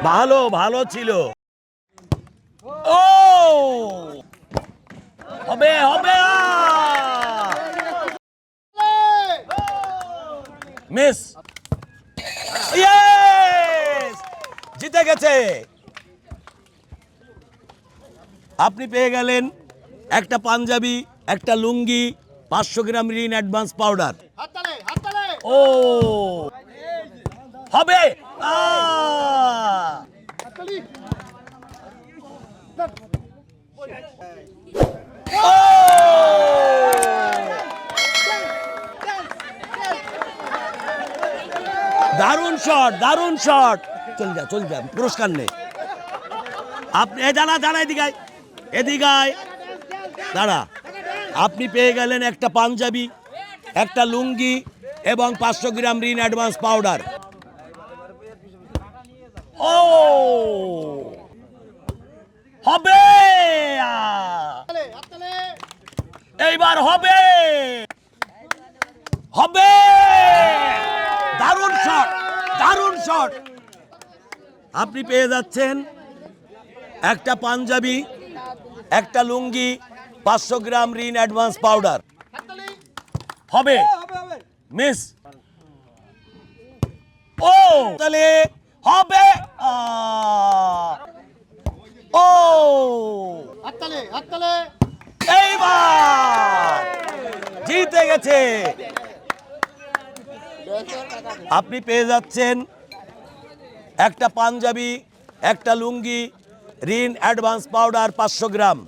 ভালো ভালো ছিল। ও হবে হবে মিস। ইয়েস, জিতে গেছে। আপনি পেয়ে গেলেন একটা পাঞ্জাবি, একটা লুঙ্গি, 500 গ্রাম রিন অ্যাডভান্স পাউডার। ও হবে। দারুণ শট, দারুণ শট। চল যা, পুরস্কার নেই। আপনি দাঁড়া দাঁড়া, এদিকায় এদিকায় দাঁড়া। আপনি পেয়ে গেলেন একটা পাঞ্জাবি, একটা লুঙ্গি এবং 500 গ্রাম রিন অ্যাডভান্স পাউডার। ও হবে, এইবার হবে হবে। দারুণ শট, দারুণ শট। আপনি পেয়ে যাচ্ছেন একটা পাঞ্জাবি, একটা লুঙ্গি, 500 গ্রাম রিন অ্যাডভান্স পাউডার। হবে মিস। ও তাহলে হবে। ও এইবার জিতে গেছে। আপনি পেয়ে যাচ্ছেন একটা পাঞ্জাবি, একটা লুঙ্গি, রিন অ্যাডভান্স পাউডার 500 গ্রাম।